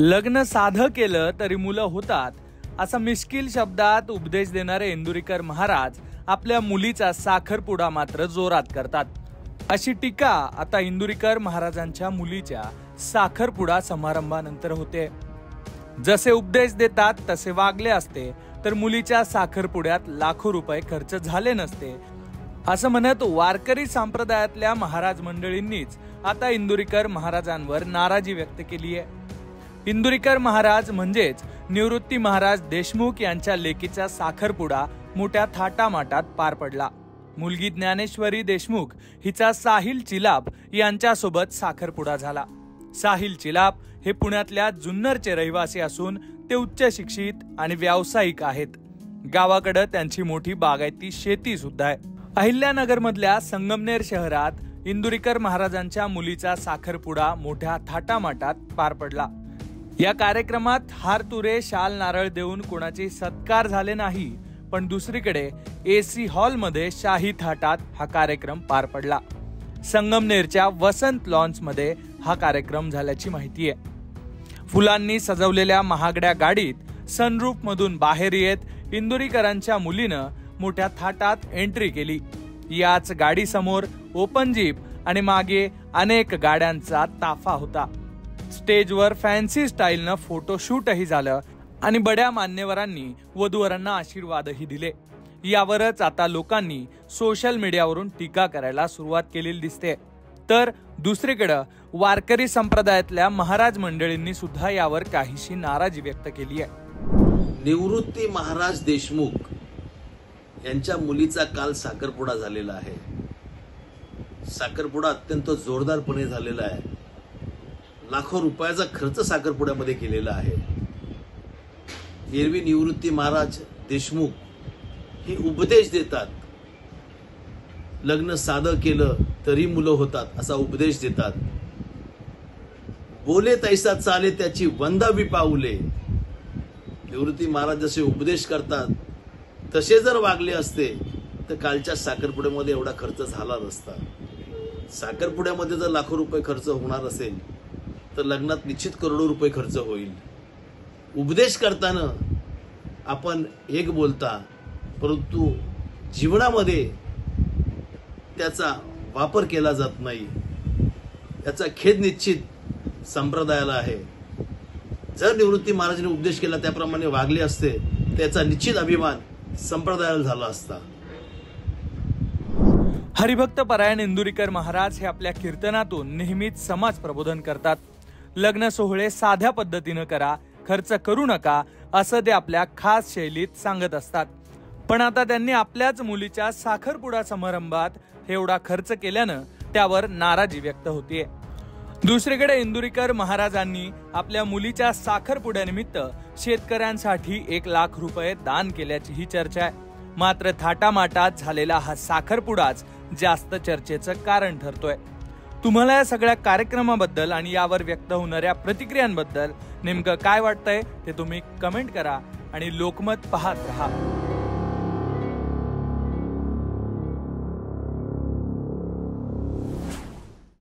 लग्न साधं केलं तरी मुलं होतात असा मिश्किल शब्दात उपदेश देणारे इंदुरीकर महाराज आपल्या मुलीचा साखरपुडा मात्र जोरात करतात। अशी टीका आता इंदुरीकर महाराजांच्या मुलीच्या साखरपुडा समारंभानंतर होते। जसे उपदेश देतात तसे वागले असते तर मुलीच्या साखरपुड्यात लाखो रुपये खर्च झाले नसते असं म्हणत वारकरी संप्रदायातल्या महाराज मंडळींनीच आता इंदुरीकर महाराजांवर नाराजी व्यक्त केली आहे। इंदुरीकर महाराज म्हणजेच निवृत्ती महाराज देशमुख यांच्या लेकीचा साखरपुडा मोठ्या थाटामाटात पार पडला। मुलगी ज्ञानेश्वरी देशमुख हिचा साहिल चिलाप यांच्यासोबत साखरपुडा झाला। साहिल चिलाप हे पुण्यातल्या जुन्नरचे रहिवासी असून ते उच्च शिक्षित आणि व्यावसायिक आहेत। गावाकडे त्यांची मोठी बागायती शेती सुद्धा आहे। अहिल्यानगर मधल्या संगमनेर शहरात इंदुरीकर महाराजांच्या मुलीचा साखरपुडा मोठ्या थाटामाटात पार पडला। या कार्यक्रमात हार तुरे शाल नारळ देऊन कोणाचे सत्कार झाले नाही, पण दुसरीकडे एसी हॉल मध्ये शाही थाटात हा कार्यक्रम पार पडला। संगमनेरच्या वसंत लॉन्च मध्ये हा कार्यक्रम झाल्याची माहिती आहे। फुलांनी सजवलेल्या महागड्या गाडीत सनरूफ मधून बाहेर येत इंदुरीकरांच्या मुलीनं मोठ्या थाटात एंट्री केली। याच गाडी समोर ओपन जीप आणि मागे अनेक गाड्यांचा ताफा होता। स्टेजवर फॅन्सी स्टाईलनं फोटोशूटही झालं आणि बड्या मान्यवरांनी वधूवरांना आशीर्वादही दिले। यावरच आता लोकांनी सोशल मीडियावरून टीका करायला सुरुवात केलेली दिसते। तर दुसरीकडे वारकरी संप्रदायातल्या महाराज मंडळींनी सुद्धा यावर काहीशी नाराजी व्यक्त केली आहे। निवृत्ती महाराज देशमुख यांच्या मुलीचा काल साखरपुडा झालेला आहे। साखरपुडा अत्यंत जोरदारपणे झालेला आहे। लाखो रुपयाचा खर्च साखरपुड्यामध्ये केलेला आहे। एरवी निवृत्ती महाराज देशमुख हे उपदेश देतात, लग्न साधं केलं तरी मुलं होतात असा उपदेश देतात। बोले तैसा चाले त्याची वंदावी पाऊले। निवृत्ती महाराज जसे उपदेश करतात तसे जर वागले असते तर कालच्या साखरपुड्यामध्ये एवढा खर्च झाला नसता। साखरपुड्यामध्ये जर लाखो रुपये खर्च होणार असेल तर लग्नात निश्चित करोडो रुपये खर्च होईल। उपदेश करताना आपण एक बोलता, परंतु जीवनामध्ये त्याचा वापर केला जात नाही। याचा खेद निश्चित संप्रदायाला आहे। जर निवृत्ती महाराजांनी उपदेश केला त्याप्रमाणे वागले असते त्याचा निश्चित अभिमान संप्रदायाला झाला असता। हरिभक्त परायण इंदुरीकर महाराज हे आपल्या कीर्तनातून नेहमीच समाज प्रबोधन करतात। लग्न सोहळे साध्या पद्धतीने करा, खर्च करू नका असं ते आपल्या खास शैलीत सांगत असतात। पण आता त्यांनी आपल्याच मुलीच्या साखरपुडा समारंभात एवढा खर्च केल्यानं त्यावर नाराजी व्यक्त होतीये। दुसरीकडे इंदुरीकर महाराजांनी आपल्या मुलीच्या साखरपुड्यानिमित्त शेतकऱ्यांसाठी 1 लाख रुपये दान केल्याचीही चर्चा आहे। मात्र थाटामाटात झालेला हा साखरपुडाच जास्त चर्चेचं कारण ठरतोय। तुम्हाला या सगळ्या कार्यक्रमाबद्दल आणि यावर व्यक्त होणाऱ्या प्रतिक्रियांबद्दल नेमकं काय वाटतंय ते तुम्ही कमेंट करा आणि लोकमत पाहत राहा।